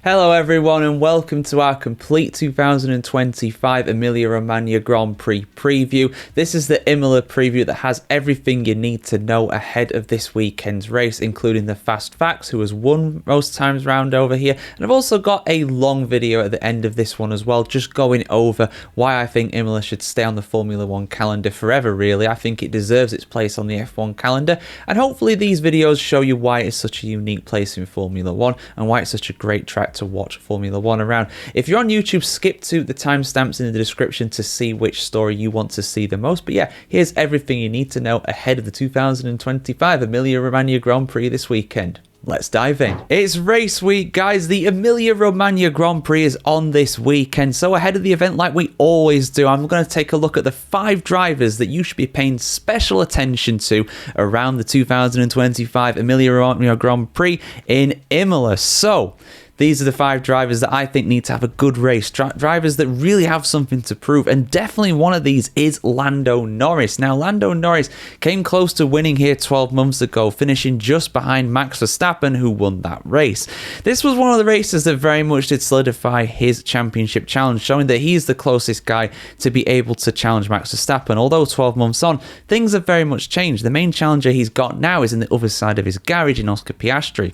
Hello everyone and welcome to our complete 2025 Emilia Romagna Grand Prix preview. This is the Imola preview that has everything you need to know ahead of this weekend's race, including the fast facts, who has won most times round over here. And I've also got a long video at the end of this one as well, just going over why I think Imola should stay on the Formula 1 calendar forever, really. I think it deserves its place on the F1 calendar, and hopefully these videos show you why it's such a unique place in Formula 1 and why it's such a great track to watch Formula 1 around. If you're on YouTube, skip to the timestamps in the description to see which story you want to see the most. But yeah, here's everything you need to know ahead of the 2025 Emilia Romagna Grand Prix this weekend. Let's dive in. It's race week, guys. The Emilia Romagna Grand Prix is on this weekend. So ahead of the event, like we always do, I'm going to take a look at the 5 drivers that you should be paying special attention to around the 2025 Emilia Romagna Grand Prix in Imola. So these are the 5 drivers that I think need to have a good race. Drivers that really have something to prove. And definitely one of these is Lando Norris. Now, Lando Norris came close to winning here 12 months ago, finishing just behind Max Verstappen, who won that race. This was one of the races that very much did solidify his championship challenge, showing that he's the closest guy to be able to challenge Max Verstappen. Although 12 months on, things have very much changed. The main challenger he's got now is in the other side of his garage in Oscar Piastri.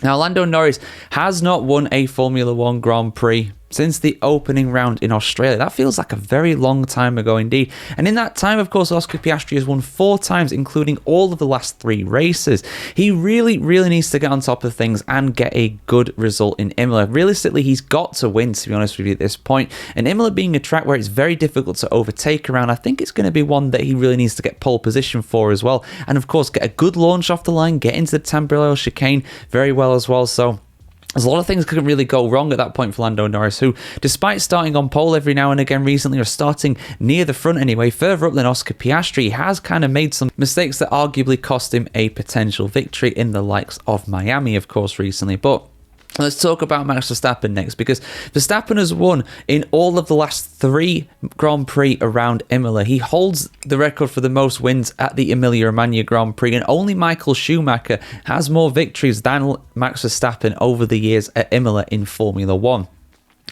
Now, Lando Norris has not won a Formula 1 Grand Prix since the opening round in Australia. That feels like a very long time ago indeed. And in that time, of course, Oscar Piastri has won 4 times, including all of the last 3 races. He really needs to get on top of things and get a good result in Imola. Realistically, he's got to win, to be honest with you, at this point. And Imola being a track where it's very difficult to overtake around, I think it's going to be one that he really needs to get pole position for as well. And of course, get a good launch off the line, get into the Tamburello chicane very well as well. So there's a lot of things that can really go wrong at that point for Lando Norris, who, despite starting on pole every now and again recently, or starting near the front anyway, further up than Oscar Piastri, has kind of made some mistakes that arguably cost him a potential victory in the likes of Miami, of course, recently. But let's talk about Max Verstappen next, because Verstappen has won in all of the last 3 Grand Prix around Imola. He holds the record for the most wins at the Emilia Romagna Grand Prix, and only Michael Schumacher has more victories than Max Verstappen over the years at Imola in Formula 1.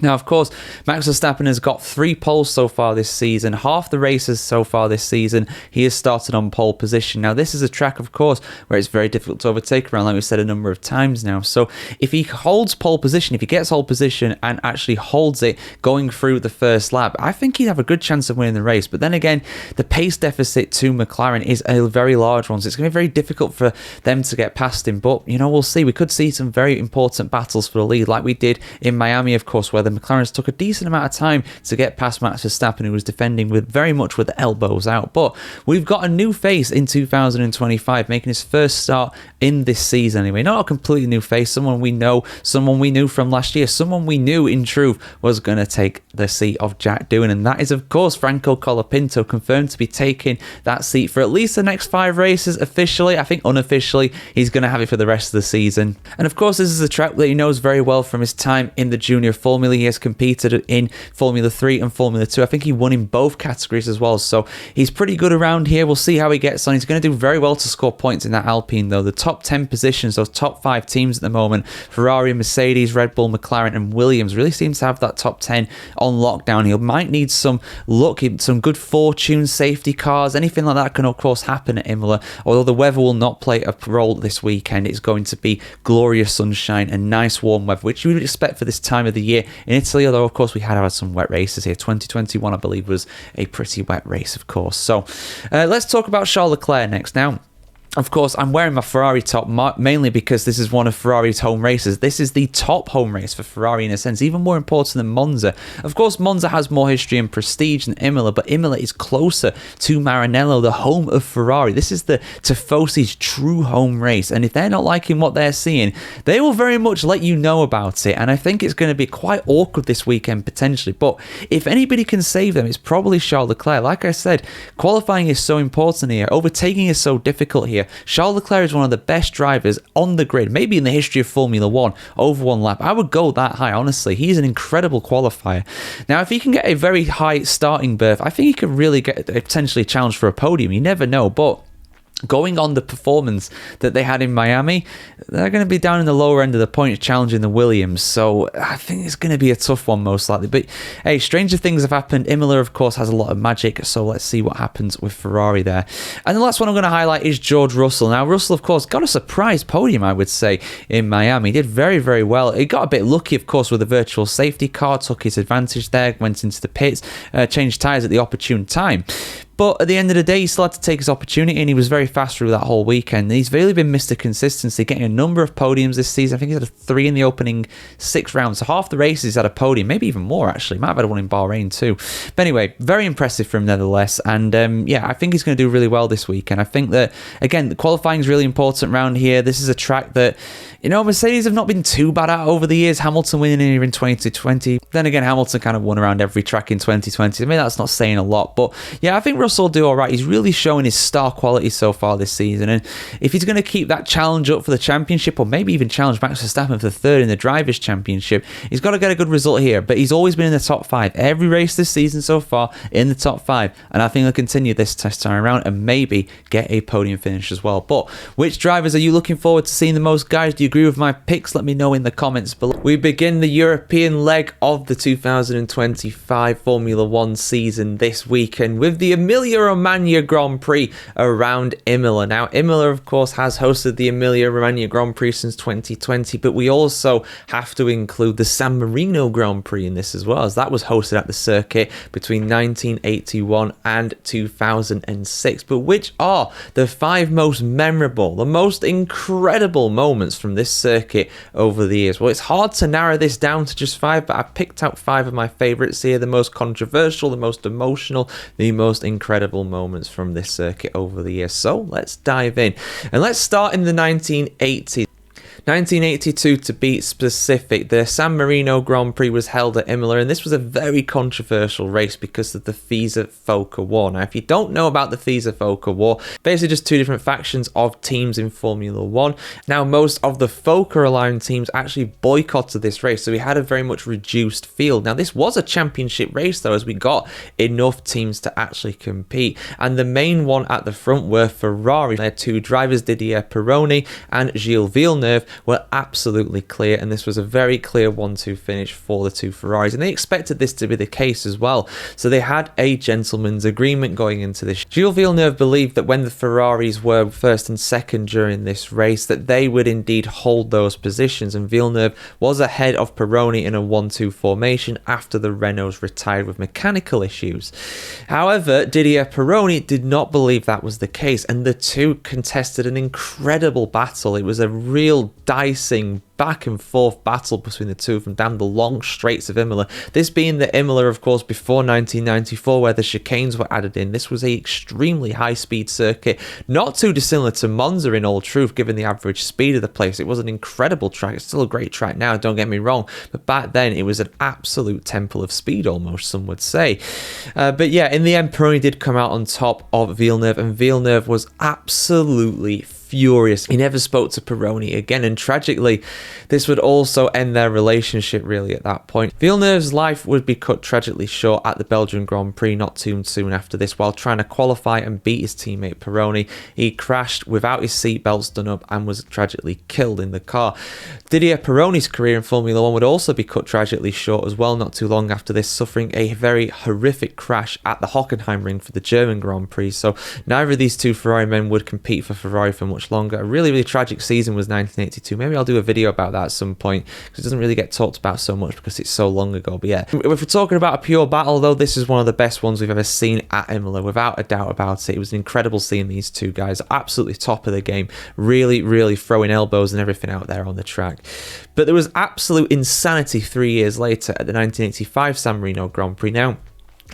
Now, of course, Max Verstappen has got 3 poles so far this season. Half the races so far this season, he has started on pole position. Now, this is a track, of course, where it's very difficult to overtake around, like we said a number of times now. So if he holds pole position, if he gets pole position and actually holds it going through the first lap, I think he'd have a good chance of winning the race. But then again, the pace deficit to McLaren is a very large one, so it's going to be very difficult for them to get past him. But, you know, we'll see. We could see some very important battles for the lead, like we did in Miami, of course, where the McLarens took a decent amount of time to get past Max Verstappen, who was defending very much with the elbows out. But we've got a new face in 2025, making his first start in this season anyway. Not a completely new face, someone we know, someone we knew from last year, someone we knew in truth was going to take the seat of Jack Doohan, and that is, of course, Franco Colapinto, confirmed to be taking that seat for at least the next 5 races. Officially, I think unofficially, he's going to have it for the rest of the season. And of course, this is a track that he knows very well from his time in the Junior Formula. He has competed in Formula 3 and Formula 2. I think he won in both categories as well, so he's pretty good around here. We'll see how he gets on. He's going to do very well to score points in that Alpine, though. The top 10 positions, those top 5 teams at the moment, Ferrari, Mercedes, Red Bull, McLaren and Williams, really seems to have that top 10 on lockdown. He might need some luck, some good fortune, safety cars, anything like that can of course happen at Imola. Although the weather will not play a role this weekend, it's going to be glorious sunshine and nice warm weather, which you would expect for this time of the year in Italy, although of course we had some wet races here. 2021 I believe was a pretty wet race, of course. So let's talk about Charles Leclerc next. Now, of course, I'm wearing my Ferrari top mainly because this is one of Ferrari's home races. This is the top home race for Ferrari in a sense, even more important than Monza. Of course, Monza has more history and prestige than Imola, but Imola is closer to Maranello, the home of Ferrari. This is the Tifosi's true home race, and if they're not liking what they're seeing, they will very much let you know about it, and I think it's going to be quite awkward this weekend potentially. But if anybody can save them, it's probably Charles Leclerc. Like I said, qualifying is so important here, overtaking is so difficult here. Charles Leclerc is one of the best drivers on the grid, maybe in the history of Formula 1, over 1 lap. I would go that high, honestly. He's an incredible qualifier. Now, if he can get a very high starting berth, I think he could really get potentially a challenge for a podium. You never know, but going on the performance that they had in Miami, they're going to be down in the lower end of the point challenging the Williams. So I think it's going to be a tough one most likely. But hey, stranger things have happened. Imola, of course, has a lot of magic. So let's see what happens with Ferrari there. And the last one I'm going to highlight is George Russell. Now, Russell, of course, got a surprise podium, I would say, in Miami. He did very, very well. He got a bit lucky, of course, with the virtual safety car, took his advantage there, went into the pits, changed tyres at the opportune time. But at the end of the day, he still had to take his opportunity, and he was very fast through that whole weekend. He's really been Mr. Consistency, getting a number of podiums this season. I think he's had 3 in the opening 6 rounds. So half the races he's had a podium, maybe even more, actually. Might have had one in Bahrain too. But anyway, very impressive from him nevertheless. And yeah, I think he's going to do really well this weekend. I think that, again, the qualifying is really important around here. This is a track that, you know, Mercedes have not been too bad at over the years. Hamilton winning here in 2020. Then again, Hamilton kind of won around every track in 2020. I mean, that's not saying a lot. But yeah, I think Russell will do all right. He's really showing his star quality so far this season. And if he's going to keep that challenge up for the championship, or maybe even challenge Max Verstappen for the 3rd in the Drivers' Championship, he's got to get a good result here. But he's always been in the top 5. Every race this season so far in the top 5. And I think he'll continue this test time around and maybe get a podium finish as well. But which drivers are you looking forward to seeing the most, guys? Do you agree with my picks? Let me know in the comments below. We begin the European leg of the 2025 Formula 1 season this weekend with the Emilia Romagna Grand Prix around Imola. Now, Imola, of course, has hosted the Emilia Romagna Grand Prix since 2020, but we also have to include the San Marino Grand Prix in this as well, as that was hosted at the circuit between 1981 and 2006. But which are the 5 most memorable, the most incredible moments from this circuit over the years? Well, it's hard to narrow this down to just 5, but I picked out 5 of my favourites here, the most controversial, the most emotional, the most incredible moments from this circuit over the years. So let's dive in, and let's start in the 1980s. 1982 to be specific. The San Marino Grand Prix was held at Imola, and this was a very controversial race because of the FISA-FOCA war. Now, if you don't know about the FISA-FOCA war, basically just 2 different factions of teams in Formula 1. Now, most of the FOCA-aligned teams actually boycotted this race, so we had a very much reduced field. Now, this was a championship race, though, as we got enough teams to actually compete. And the main one at the front were Ferrari. Their 2 drivers, Didier Pironi and Gilles Villeneuve, were absolutely clear, and this was a very clear 1-2 finish for the 2 Ferraris, and they expected this to be the case as well. So they had a gentleman's agreement going into this. Gilles Villeneuve believed that when the Ferraris were 1st and 2nd during this race, that they would indeed hold those positions, and Villeneuve was ahead of Pironi in a 1-2 formation after the Renaults retired with mechanical issues. However, Didier Pironi did not believe that was the case, and the 2 contested an incredible battle. It was a real dicing back and forth battle between the 2 of them down the long straights of Imola. This being the Imola, of course, before 1994, where the chicanes were added in. This was a extremely high-speed circuit, not too dissimilar to Monza in all truth, given the average speed of the place. It was an incredible track. It's still a great track now, don't get me wrong, but back then it was an absolute temple of speed, almost, some would say. But yeah, in the end, Pironi did come out on top of Villeneuve, and Villeneuve was absolutely furious. He never spoke to Pironi again, and tragically, this would also end their relationship really at that point. Villeneuve's life would be cut tragically short at the Belgian Grand Prix not too soon after this. While trying to qualify and beat his teammate Pironi, he crashed without his seatbelts done up and was tragically killed in the car. Didier Pironi's career in Formula 1 would also be cut tragically short as well not too long after this, suffering a very horrific crash at the Hockenheimring for the German Grand Prix. So neither of these 2 Ferrari men would compete for Ferrari for much longer. A really, really tragic season was 1982. Maybe I'll do a video about that at some point, because it doesn't really get talked about so much because it's so long ago. But yeah, if we're talking about a pure battle, though, this is one of the best ones we've ever seen at Imola, without a doubt about it. It was incredible seeing these 2 guys absolutely top of the game, really, really throwing elbows and everything out there on the track. But there was absolute insanity 3 years later at the 1985 San Marino Grand Prix. Now,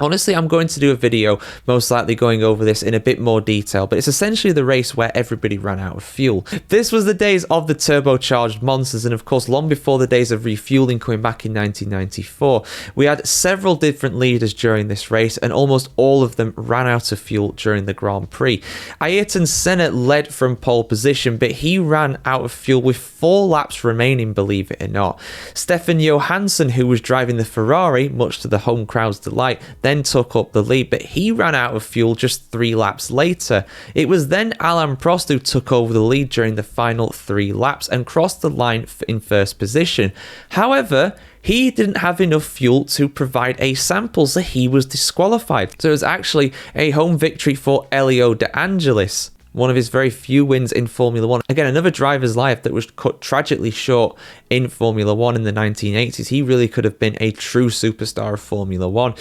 honestly, I'm going to do a video most likely going over this in a bit more detail, but it's essentially the race where everybody ran out of fuel. This was the days of the turbocharged monsters, and of course long before the days of refueling coming back in 1994. We had several different leaders during this race, and almost all of them ran out of fuel during the Grand Prix. Ayrton Senna led from pole position, but he ran out of fuel with 4 laps remaining, believe it or not. Stefan Johansson, who was driving the Ferrari, much to the home crowd's delight, then then took up the lead, but he ran out of fuel just 3 laps later. It was then Alain Prost who took over the lead during the final 3 laps and crossed the line in first position. However, he didn't have enough fuel to provide a sample, so he was disqualified. So it was actually a home victory for Elio De Angelis, one of his very few wins in Formula 1. Again, another driver's life that was cut tragically short in Formula 1 in the 1980s. He really could have been a true superstar of Formula 1.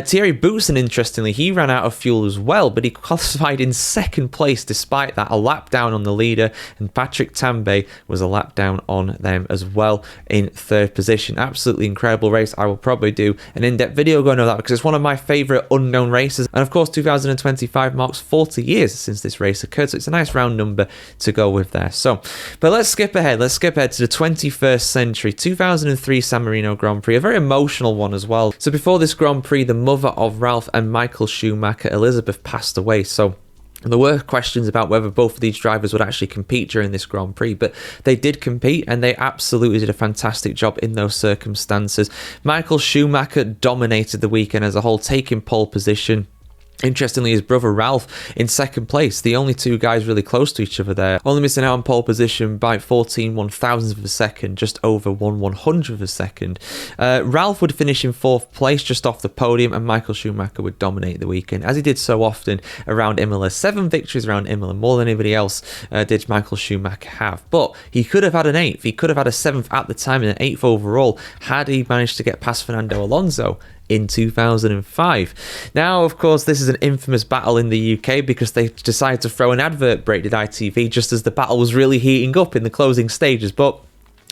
Thierry Boutsen, interestingly, he ran out of fuel as well, but he classified in second place despite that, a lap down on the leader, and Patrick Tambay was a lap down on them as well in third position. Absolutely incredible race. I will probably do an in-depth video going over that because it's one of my favourite unknown races, and of course 2025 marks 40 years since this race occurred, so it's a nice round number to go with there. So, but let's skip ahead to the 21st century, 2003 San Marino Grand Prix, a very emotional one as well. So before this Grand Prix, the mother of Ralf and Michael Schumacher, Elizabeth, passed away. So there were questions about whether both of these drivers would actually compete during this Grand Prix, but they did compete and they absolutely did a fantastic job in those circumstances. Michael Schumacher dominated the weekend as a whole, taking pole position. Interestingly, his brother Ralf in second place, the only two guys really close to each other there, only missing out on pole position by 14 1,000ths of a second, just over 1/100th of a second. Ralf would finish in fourth place, just off the podium, and Michael Schumacher would dominate the weekend, as he did so often around Imola. 7 victories around Imola, more than anybody else did Michael Schumacher have. But he could have had an 8th, he could have had a 7th at the time and an 8th overall, had he managed to get past Fernando Alonso in 2005. Now, of course, this is an infamous battle in the UK because they decided to throw an advert break, did ITV, just as the battle was really heating up in the closing stages. But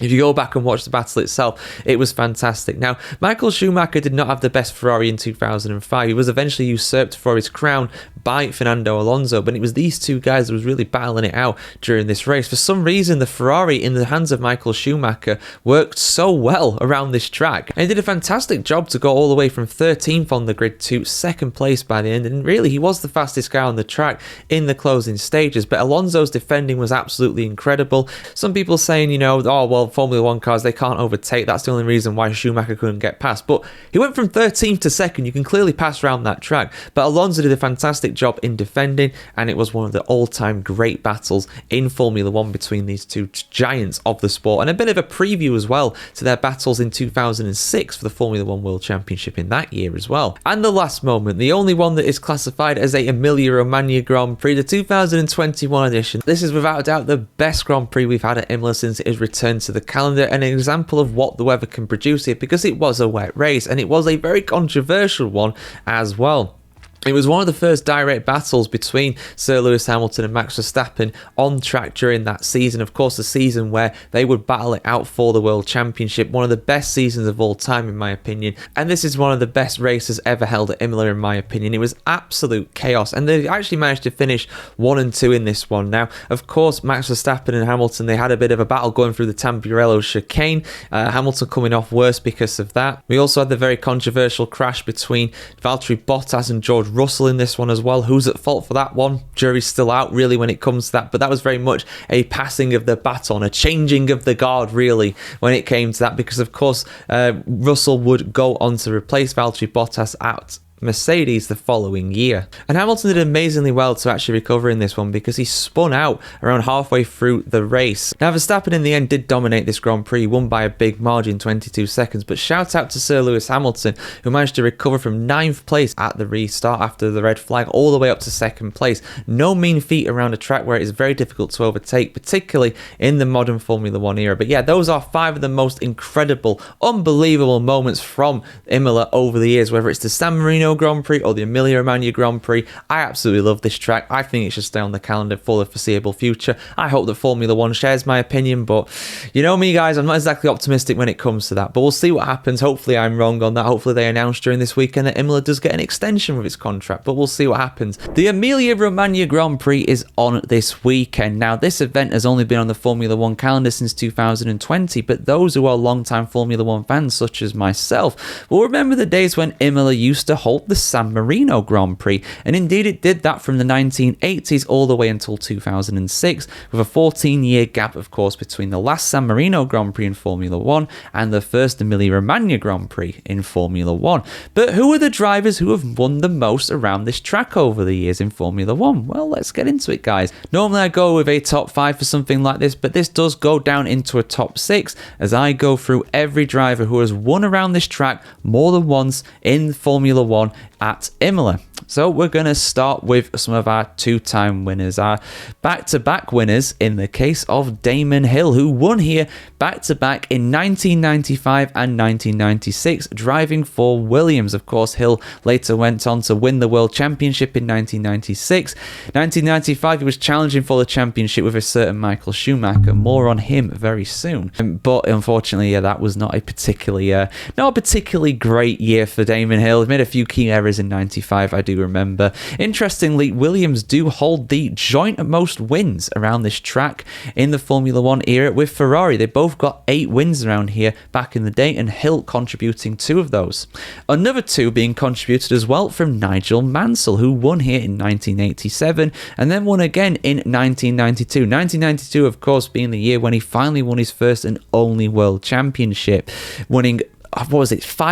if you go back and watch the battle itself, it was fantastic. Now, Michael Schumacher did not have the best Ferrari in 2005. He was eventually usurped for his crown by Fernando Alonso, but it was these two guys that was really battling it out during this race. For some reason, the Ferrari in the hands of Michael Schumacher worked so well around this track, and he did a fantastic job to go all the way from 13th on the grid to second place by the end, and really, he was the fastest guy on the track in the closing stages, but Alonso's defending was absolutely incredible. Some people saying, you know, oh, well, Formula 1 cars, they can't overtake. That's the only reason why Schumacher couldn't get past. But he went from 13th to 2nd. You can clearly pass around that track. But Alonso did a fantastic job in defending, and it was one of the all-time great battles in Formula 1 between these two giants of the sport. And a bit of a preview as well to their battles in 2006 for the Formula 1 World Championship in that year as well. And the last moment, the only one that is classified as a Emilia Romagna Grand Prix, the 2021 edition. This is without a doubt the best Grand Prix we've had at Imola since it has returned to the calendar, and an example of what the weather can produce here, because it was a wet race and it was a very controversial one as well. It was one of the first direct battles between Sir Lewis Hamilton and Max Verstappen on track during that season. Of course, the season where they would battle it out for the World Championship. One of the best seasons of all time, in my opinion. And this is one of the best races ever held at Imola, in my opinion. It was absolute chaos. And they actually managed to finish 1 and 2 in this one. Now, of course, Max Verstappen and Hamilton, they had a bit of a battle going through the Tamburello chicane. Hamilton coming off worse because of that. We also had the very controversial crash between Valtteri Bottas and George Russell in this one as well. Who's at fault for that one? Jury's still out really when it comes to that, but that was very much a passing of the baton, a changing of the guard really when it came to that, because of course Russell would go on to replace Valtteri Bottas at Mercedes the following year. And Hamilton did amazingly well to actually recover in this one because he spun out around halfway through the race. Now, Verstappen in the end did dominate this Grand Prix, won by a big margin, 22 seconds, but shout out to Sir Lewis Hamilton, who managed to recover from 9th place at the restart after the red flag all the way up to 2nd place. No mean feat around a track where it is very difficult to overtake, particularly in the modern Formula 1 era. But yeah, those are 5 of the most incredible, unbelievable moments from Imola over the years, whether it's the San Marino Grand Prix or the Emilia Romagna Grand Prix. I absolutely love this track. I think it should stay on the calendar for the foreseeable future. I hope that Formula 1 shares my opinion, but you know me guys, I'm not exactly optimistic when it comes to that, but we'll see what happens. Hopefully I'm wrong on that. Hopefully they announce during this weekend that Imola does get an extension with its contract, but we'll see what happens. The Emilia Romagna Grand Prix is on this weekend. Now, this event has only been on the Formula 1 calendar since 2020, but those who are long-time Formula 1 fans, such as myself, will remember the days when Imola used to hold called the San Marino Grand Prix, and indeed it did that from the 1980s all the way until 2006, with a 14-year gap, of course, between the last San Marino Grand Prix in Formula 1 and the first Emilia Romagna Grand Prix in Formula 1. But who are the drivers who have won the most around this track over the years in Formula 1? Well, let's get into it, guys. Normally I go with a top 5 for something like this, but this does go down into a top 6 as I go through every driver who has won around this track more than once in Formula 1 at Imola. So we're going to start with some of our two-time winners, our back-to-back winners in the case of Damon Hill, who won here back-to-back in 1995 and 1996, driving for Williams. Of course, Hill later went on to win the World Championship in 1996. 1995, he was challenging for the championship with a certain Michael Schumacher. More on him very soon. But unfortunately, yeah, that was not a particularly great year for Damon Hill. He made a few key errors in 95, I do remember. Interestingly, Williams do hold the joint most wins around this track in the Formula 1 era with Ferrari. They both got 8 wins around here back in the day, and Hill contributing 2 of those. Another 2 being contributed as well from Nigel Mansell, who won here in 1987 and then won again in 1992. 1992, of course, being the year when he finally won his first and only World Championship, winning 5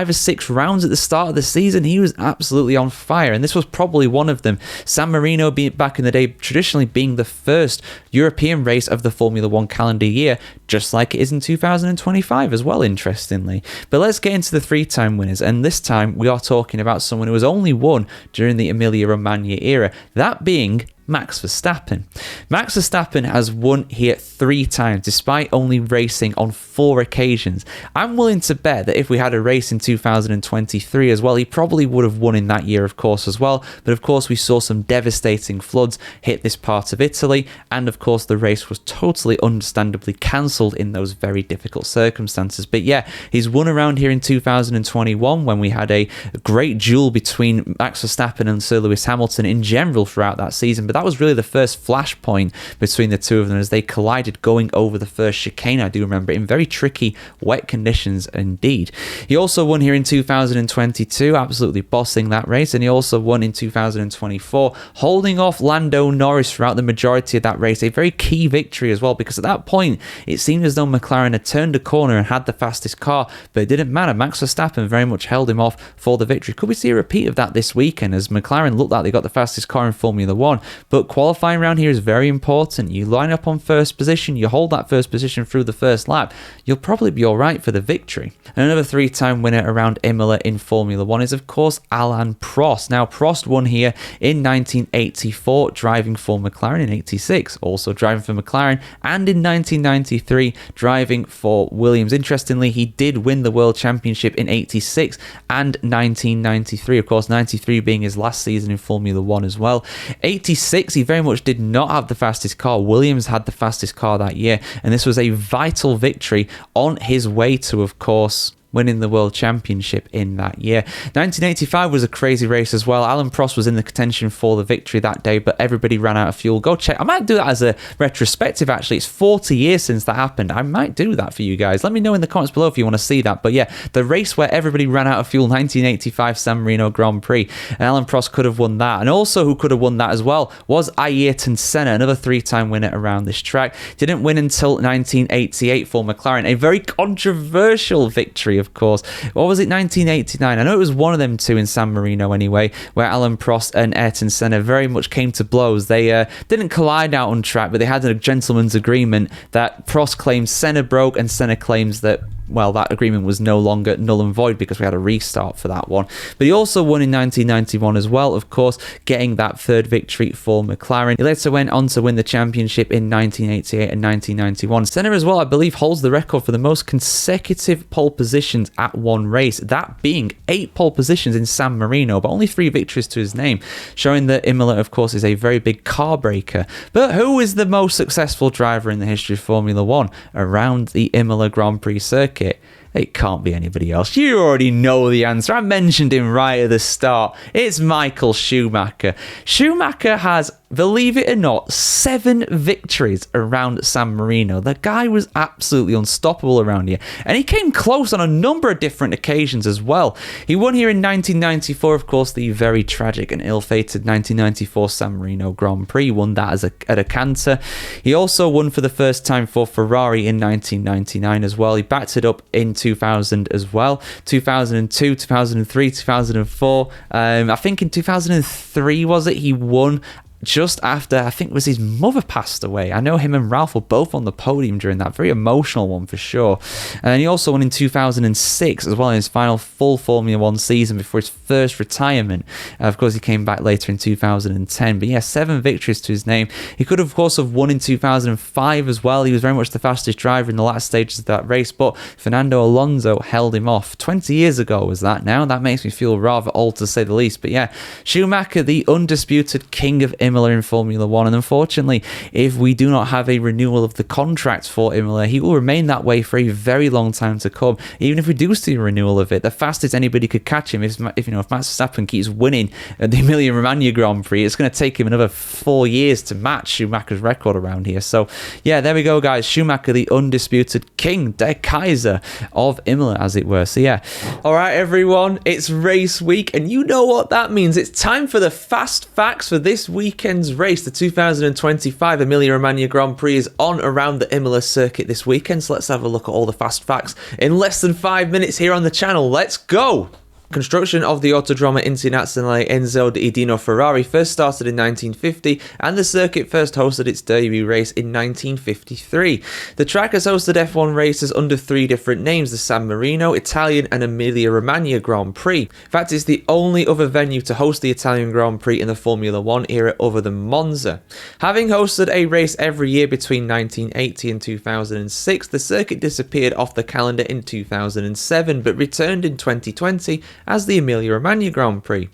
or 6 rounds at the start of the season. He was absolutely on fire, and this was probably one of them. San Marino, back in the day, traditionally being the first European race of the Formula 1 calendar year, just like it is in 2025 as well, interestingly. But let's get into the 3-time winners, and this time we are talking about someone who has only won during the Emilia Romagna era, that being Max Verstappen. Max Verstappen has won here 3 times, despite only racing on 4 occasions. I'm willing to bet that if we had a race in 2023 as well, he probably would have won in that year, of course, as well. But of course, we saw some devastating floods hit this part of Italy, and of course, the race was totally understandably cancelled in those very difficult circumstances. But yeah, he's won around here in 2021 when we had a great duel between Max Verstappen and Sir Lewis Hamilton in general throughout that season. But that was really the first flashpoint between the two of them as they collided going over the first chicane, I do remember, in very tricky, wet conditions indeed. He also won here in 2022, absolutely bossing that race, and he also won in 2024, holding off Lando Norris throughout the majority of that race, a very key victory as well, because at that point, it seemed as though McLaren had turned a corner and had the fastest car, but it didn't matter. Max Verstappen very much held him off for the victory. Could we see a repeat of that this weekend, as McLaren looked like they got the fastest car in Formula 1? But qualifying round here is very important. You line up on first position, you hold that first position through the first lap, you'll probably be alright for the victory. And another 3-time winner around Imola in Formula 1 is, of course, Alain Prost. Now, Prost won here in 1984, driving for McLaren, in 86, also driving for McLaren, and in 1993, driving for Williams. Interestingly, he did win the World Championship in 86 and 1993, of course, 93 being his last season in Formula 1 as well. 86, he very much did not have the fastest car. Williams had the fastest car that year, and this was a vital victory on his way to, of course, winning the World Championship in that year. 1985 was a crazy race as well. Alain Prost was in the contention for the victory that day, but everybody ran out of fuel. Go check. I might do that as a retrospective, actually. It's 40 years since that happened. I might do that for you guys. Let me know in the comments below if you want to see that. But yeah, the race where everybody ran out of fuel, 1985 San Marino Grand Prix. And Alain Prost could have won that. And also who could have won that as well was Ayrton Senna, another 3-time winner around this track. Didn't win until 1988 for McLaren. A very controversial victory, of course. What was it, 1989? I know it was one of them two in San Marino anyway, where Alain Prost and Ayrton Senna very much came to blows. They didn't collide out on track, but they had a gentleman's agreement that Prost claims Senna broke, and Senna claims that, well, that agreement was no longer null and void because we had a restart for that one. But he also won in 1991 as well, of course, getting that 3rd victory for McLaren. He later went on to win the championship in 1988 and 1991. Senna as well, I believe, holds the record for the most consecutive pole positions at one race, that being 8 pole positions in San Marino, but only 3 victories to his name, showing that Imola, of course, is a very big car breaker. But who is the most successful driver in the history of Formula 1 around the Imola Grand Prix circuit? It can't be anybody else. You already know the answer. I mentioned him right at the start. It's Michael Schumacher. Schumacher has, believe it or not, 7 victories around San Marino. The guy was absolutely unstoppable around here. And he came close on a number of different occasions as well. He won here in 1994, of course, the very tragic and ill-fated 1994 San Marino Grand Prix. He won that at a canter. He also won for the first time for Ferrari in 1999 as well. He backed it up in 2000 as well. 2002, 2003, 2004. I think in 2003, was it? He won just after, I think it was his mother passed away. I know him and Ralph were both on the podium during that. Very emotional one for sure. And he also won in 2006 as well in his final full Formula 1 season before his first retirement. Of course, he came back later in 2010. But yeah, 7 victories to his name. He could, of course, have won in 2005 as well. He was very much the fastest driver in the last stages of that race, but Fernando Alonso held him off. 20 years ago was that now. That makes me feel rather old to say the least. But yeah, Schumacher, the undisputed king of Imola in Formula 1, and unfortunately, if we do not have a renewal of the contract for Imola, he will remain that way for a very long time to come. Even if we do see a renewal of it, the fastest anybody could catch him if Max Verstappen keeps winning at the Emilia Romagna Grand Prix, it's going to take him another 4 years to match Schumacher's record around here. So yeah, there we go, guys. Schumacher, the undisputed king, der Kaiser of Imola, as it were. So yeah, all right, everyone, it's race week, and you know what that means. It's time for the fast facts for this weekend's race. The 2025 Emilia Romagna Grand Prix is on around the Imola circuit this weekend, so let's have a look at all the fast facts in less than 5 minutes here on the channel. Let's go! Construction of the Autodromo Internazionale Enzo Dino Ferrari first started in 1950, and the circuit first hosted its debut race in 1953. The track has hosted F1 races under 3 different names: the San Marino, Italian and Emilia Romagna Grand Prix. In fact, it's the only other venue to host the Italian Grand Prix in the Formula 1 era other than Monza. Having hosted a race every year between 1980 and 2006, the circuit disappeared off the calendar in 2007, but returned in 2020 as the Emilia Romagna Grand Prix.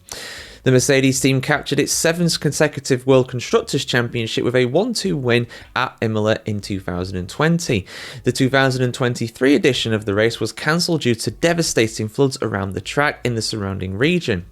The Mercedes team captured its 7th consecutive World Constructors' Championship with a 1-2 win at Imola in 2020. The 2023 edition of the race was cancelled due to devastating floods around the track in the surrounding region.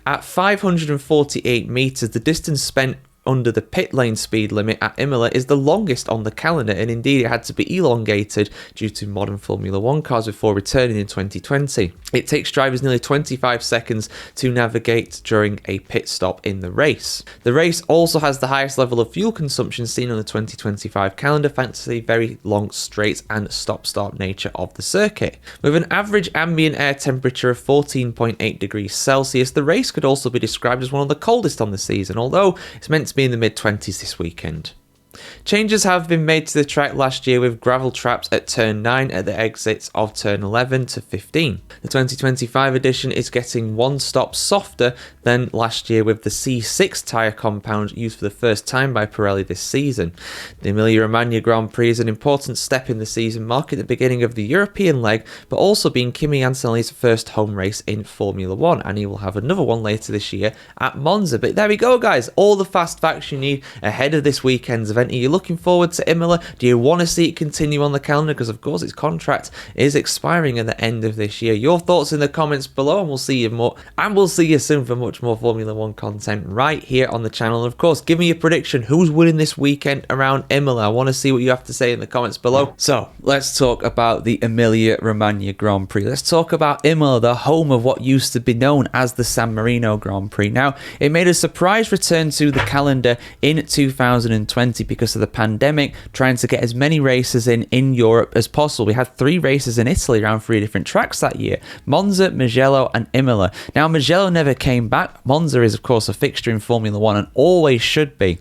At 548 metres, the distance spent under the pit lane speed limit at Imola is the longest on the calendar, and indeed it had to be elongated due to modern Formula 1 cars before returning in 2020. It takes drivers nearly 25 seconds to navigate during a pit stop in the race. The race also has the highest level of fuel consumption seen on the 2025 calendar thanks to the very long straight and stop-start nature of the circuit. With an average ambient air temperature of 14.8 degrees Celsius, the race could also be described as one of the coldest on the season, although it's meant to be in the mid-20s this weekend. Changes have been made to the track last year with gravel traps at turn 9 at the exits of turn 11 to 15. The 2025 edition is getting one stop softer than last year with the C6 tyre compound used for the first time by Pirelli this season. The Emilia Romagna Grand Prix is an important step in the season, marking the beginning of the European leg, but also being Kimi Antonelli's first home race in Formula 1, and he will have another one later this year at Monza. But there we go, guys, all the fast facts you need ahead of this weekend's event. Are you looking forward to Imola? Do you want to see it continue on the calendar? Because of course its contract is expiring at the end of this year. Your thoughts in the comments below, and we'll see you soon for much more Formula 1 content right here on the channel. And of course, give me a prediction. Who's winning this weekend around Imola? I want to see what you have to say in the comments below. So let's talk about the Emilia Romagna Grand Prix. Let's talk about Imola, the home of what used to be known as the San Marino Grand Prix. Now, it made a surprise return to the calendar in 2020 because of the pandemic, trying to get as many races in Europe as possible. We had 3 races in Italy around 3 different tracks that year: Monza, Mugello and Imola. Now, Mugello never came back. Monza is of course a fixture in Formula 1 and always should be.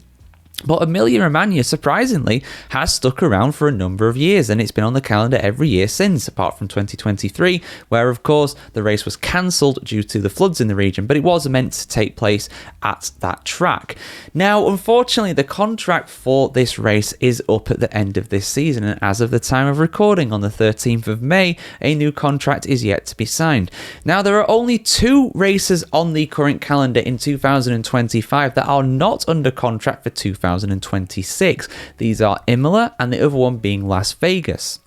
But Emilia Romagna, surprisingly, has stuck around for a number of years, and it's been on the calendar every year since, apart from 2023, where, of course, the race was cancelled due to the floods in the region, but it was meant to take place at that track. Now, unfortunately, the contract for this race is up at the end of this season, and as of the time of recording, on the 13th of May, a new contract is yet to be signed. Now, there are only 2 races on the current calendar in 2025 that are not under contract for 2026. These are Imola and the other one being Las Vegas.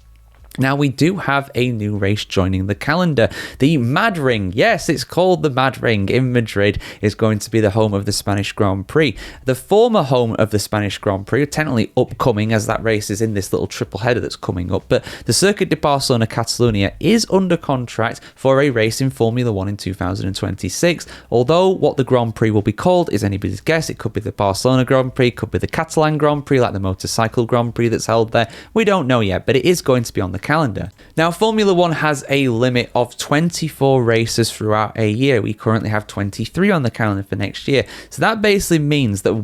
Now, we do have a new race joining the calendar. The Mad Ring, yes, it's called the Mad Ring in Madrid, is going to be the home of the Spanish Grand Prix. The former home of the Spanish Grand Prix, technically upcoming as that race is in this little triple header that's coming up, but the Circuit de Barcelona Catalunya is under contract for a race in Formula 1 in 2026, although what the Grand Prix will be called is anybody's guess. It could be the Barcelona Grand Prix, could be the Catalan Grand Prix, like the motorcycle Grand Prix that's held there. We don't know yet, but it is going to be on the calendar. Now, Formula 1 has a limit of 24 races throughout a year. We currently have 23 on the calendar for next year. So that basically means that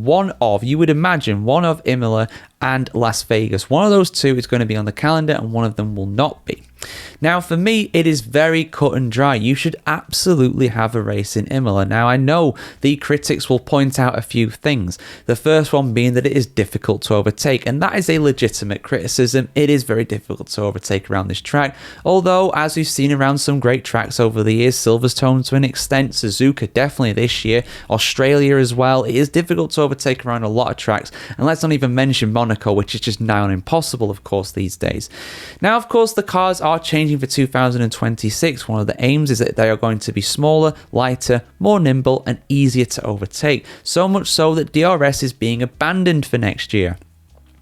you would imagine one of Imola and Las Vegas, one of those two is going to be on the calendar and one of them will not be. Now, for me, it is very cut and dry. You should absolutely have a race in Imola. Now, I know the critics will point out a few things. The first one being that it is difficult to overtake, and that is a legitimate criticism. It is very difficult to overtake around this track, although, as we've seen around some great tracks over the years, Silverstone to an extent, Suzuka definitely this year, Australia as well, it is difficult to overtake around a lot of tracks, and let's not even mention Monaco, which is just now impossible, of course, these days. Now, of course, the cars are changing for 2026. One of the aims is that they are going to be smaller, lighter, more nimble, and easier to overtake. So much so that DRS is being abandoned for next year.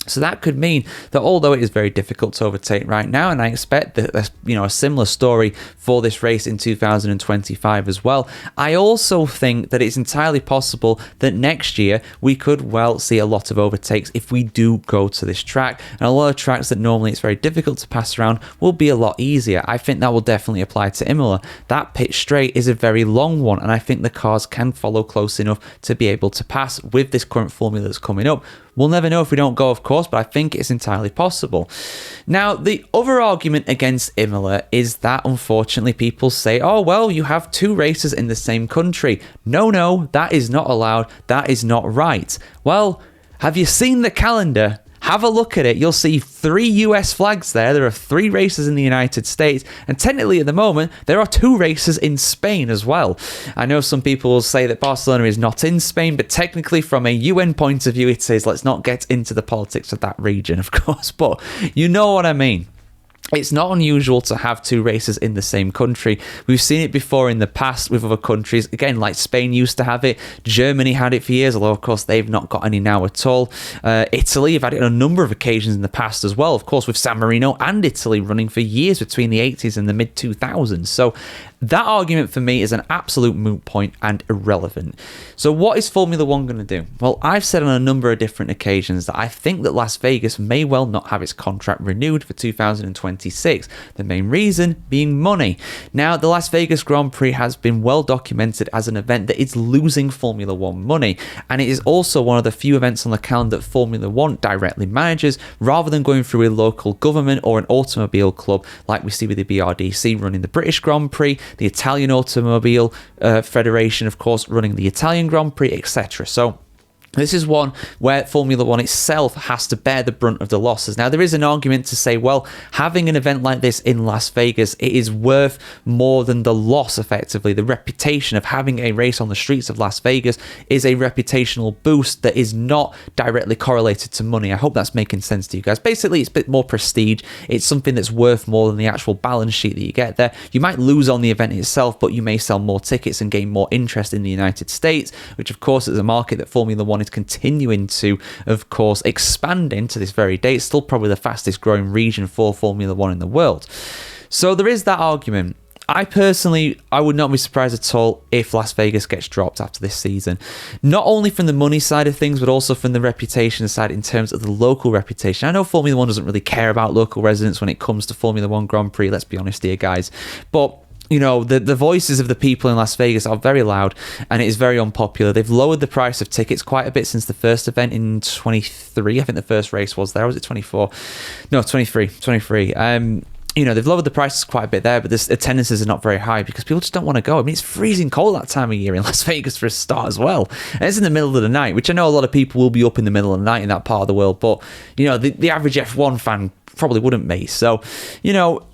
So that could mean that although it is very difficult to overtake right now, and I expect that a similar story for this race in 2025 as well, I also think that it's entirely possible that next year we could well see a lot of overtakes if we do go to this track. And a lot of tracks that normally it's very difficult to pass around will be a lot easier. I think that will definitely apply to Imola. That pit straight is a very long one, and I think the cars can follow close enough to be able to pass with this current formula that's coming up. We'll never know if we don't go, of course, but I think it's entirely possible. Now, the other argument against Imola is that, unfortunately, people say, oh, well, you have two races in the same country. No, that is not allowed. That is not right. Well, have you seen the calendar? Have a look at it. You'll see 3 US flags there. There are 3 races in the United States. And technically, at the moment, there are 2 races in Spain as well. I know some people will say that Barcelona is not in Spain, but technically, from a UN point of view, it says let's not get into the politics of that region, of course. But you know what I mean. It's not unusual to have 2 races in the same country. We've seen it before in the past with other countries. Again, like Spain used to have it. Germany had it for years, although, of course, they've not got any now at all. Italy have had it on a number of occasions in the past as well. Of course, with San Marino and Italy running for years between the 80s and the mid-2000s. So that argument for me is an absolute moot point and irrelevant. So what is Formula 1 going to do? Well, I've said on a number of different occasions that I think that Las Vegas may well not have its contract renewed for 2026. The main reason being money. Now, the Las Vegas Grand Prix has been well documented as an event that is losing Formula 1 money, and it is also one of the few events on the calendar that Formula 1 directly manages, rather than going through a local government or an automobile club like we see with the BRDC running the British Grand Prix, the Italian Automobile Federation, of course, running the Italian Grand Prix, etc. So this is one where Formula 1 itself has to bear the brunt of the losses. Now, there is an argument to say, well, having an event like this in Las Vegas, it is worth more than the loss, effectively. The reputation of having a race on the streets of Las Vegas is a reputational boost that is not directly correlated to money. I hope that's making sense to you guys. Basically, it's a bit more prestige. It's something that's worth more than the actual balance sheet that you get there. You might lose on the event itself, but you may sell more tickets and gain more interest in the United States, which, of course, is a market that Formula 1 is continuing to, of course, expand into this very day. It's still probably the fastest growing region for Formula 1 in the world. So there is that argument. I would not be surprised at all if Las Vegas gets dropped after this season. Not only from the money side of things, but also from the reputation side in terms of the local reputation. I know Formula 1 doesn't really care about local residents when it comes to Formula 1 Grand Prix, let's be honest here, guys. But you know, the voices of the people in Las Vegas are very loud, and it is very unpopular. They've lowered the price of tickets quite a bit since the first event in 23. I think the first race was there. Was it 24? No, 23. You know, they've lowered the prices quite a bit there, but the attendances are not very high because people just don't want to go. I mean, it's freezing cold that time of year in Las Vegas for a start as well. And it's in the middle of the night, which I know a lot of people will be up in the middle of the night in that part of the world, but, you know, the average F1 fan probably wouldn't be. So,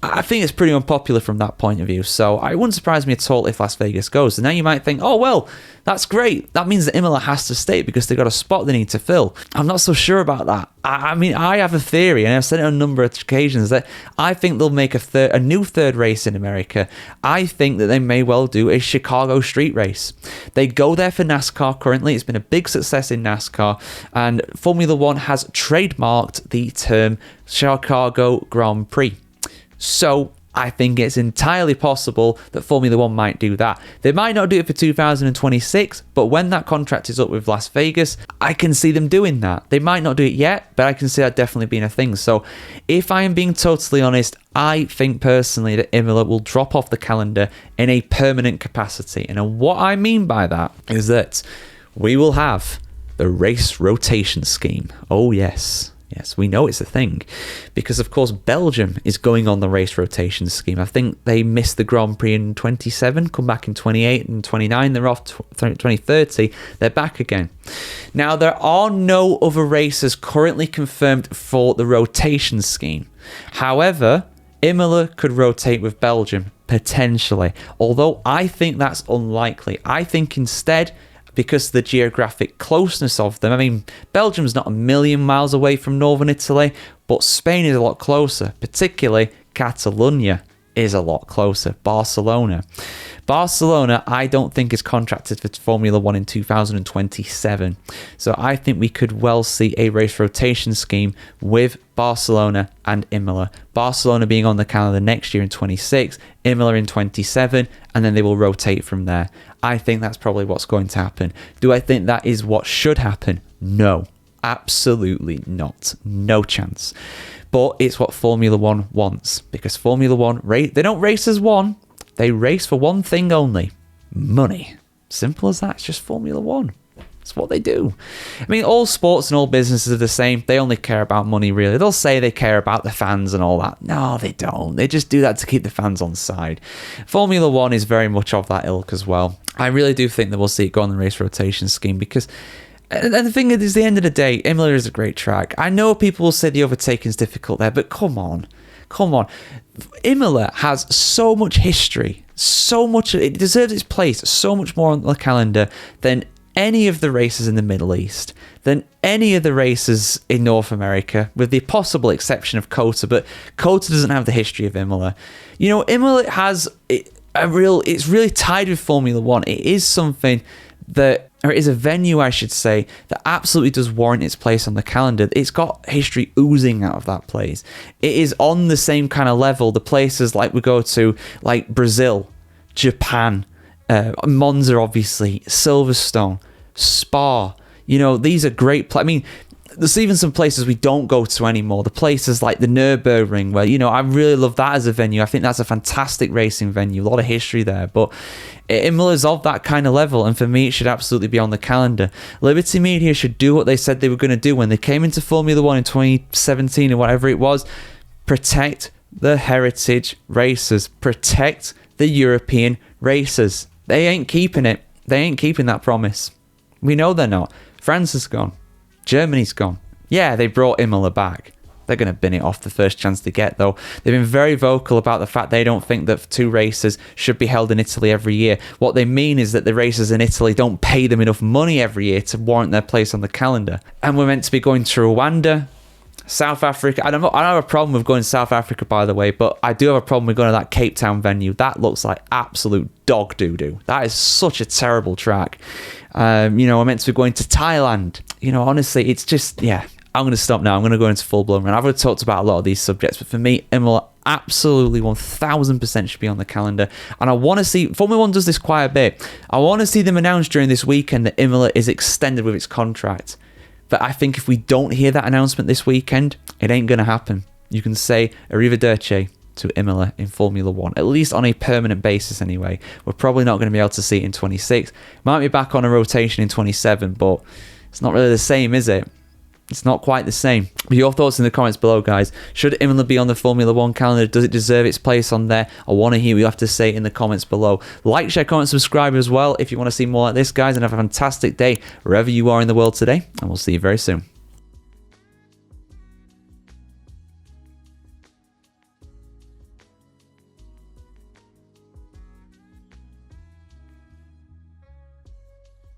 I think it's pretty unpopular from that point of view. So it wouldn't surprise me at all if Las Vegas goes. And now you might think, oh, well, that's great. That means that Imola has to stay because they've got a spot they need to fill. I'm not so sure about that. I mean, I have a theory, and I've said it on a number of occasions, that I think they'll make a new third race in America. I think that they may well do a Chicago street race. They go there for NASCAR currently. It's been a big success in NASCAR, and Formula One has trademarked the term Chicago Grand Prix. So I think it's entirely possible that Formula One might do that. They might not do it for 2026, but when that contract is up with Las Vegas, I can see them doing that. They might not do it yet, but I can see that definitely being a thing. So if I am being totally honest, I think personally that Imola will drop off the calendar in a permanent capacity. And what I mean by that is that we will have the race rotation scheme. Oh, yes. Yes, we know it's a thing because, of course, Belgium is going on the race rotation scheme. I think they missed the Grand Prix in 27, come back in 28 and 29. They're off 2030. They're back again. Now, there are no other races currently confirmed for the rotation scheme. However, Imola could rotate with Belgium, potentially, although I think that's unlikely. I think instead, because of the geographic closeness of them. I mean, Belgium's not a million miles away from northern Italy, but Spain is a lot closer, particularly Catalonia is a lot closer. Barcelona, I don't think is contracted for Formula One in 2027. So I think we could well see a race rotation scheme with Barcelona and Imola. Barcelona being on the calendar next year in 26, Imola in 27, and then they will rotate from there. I think that's probably what's going to happen. Do I think that is what should happen? No, absolutely not. No chance. But it's what Formula One wants, because Formula One, they don't race as one. They race for one thing only: money. Simple as that. It's just Formula One. It's what they do. I mean, all sports and all businesses are the same. They only care about money, really. They'll say they care about the fans and all that. No, they don't. They just do that to keep the fans on side. Formula One is very much of that ilk as well. I really do think that we'll see it go on the race rotation scheme because... And the thing is, at the end of the day, Imola is a great track. I know people will say the overtaking is difficult there, but come on. Imola has so much history, it deserves its place so much more on the calendar than any of the races in the Middle East, than any of the races in North America, with the possible exception of COTA, but COTA doesn't have the history of Imola. Imola has it's really tied with Formula One. It is something or it is a venue, I should say, that absolutely does warrant its place on the calendar. It's got history oozing out of that place. It is on the same kind of level. The places like we go to, like Brazil, Japan, Monza, obviously, Silverstone, Spa. These are great I mean, there's even some places we don't go to anymore. The places like the Nürburgring, where, I really love that as a venue. I think that's a fantastic racing venue. A lot of history there. But Imola's of that kind of level, and for me, it should absolutely be on the calendar. Liberty Media should do what they said they were going to do when they came into Formula One in 2017 or whatever it was. Protect the heritage races. Protect the European races. They ain't keeping it. They ain't keeping that promise. We know they're not. France is gone. Germany's gone. Yeah, they brought Imola back. They're going to bin it off the first chance they get, though. They've been very vocal about the fact they don't think that 2 races should be held in Italy every year. What they mean is that the races in Italy don't pay them enough money every year to warrant their place on the calendar. And we're meant to be going to Rwanda, South Africa. I don't have a problem with going to South Africa, by the way, but I do have a problem with going to that Cape Town venue. That looks like absolute dog doo-doo. That is such a terrible track. We're meant to be going to Thailand. Honestly, it's just, yeah. I'm going to stop now. I'm going to go into full-blown rant. I've already talked about a lot of these subjects, but for me, Imola absolutely 1000% should be on the calendar. And I want to see, Formula 1 does this quite a bit, I want to see them announce during this weekend that Imola is extended with its contract. But I think if we don't hear that announcement this weekend, it ain't going to happen. You can say arrivederci to Imola in Formula 1, at least on a permanent basis anyway. We're probably not going to be able to see it in 26. Might be back on a rotation in 27, but it's not really the same, is it? It's not quite the same. But your thoughts in the comments below, guys. Should Imola be on the Formula 1 calendar? Does it deserve its place on there? I want to hear what you have to say in the comments below. Like, share, comment, subscribe as well if you want to see more like this, guys. And have a fantastic day wherever you are in the world today. And we'll see you very soon.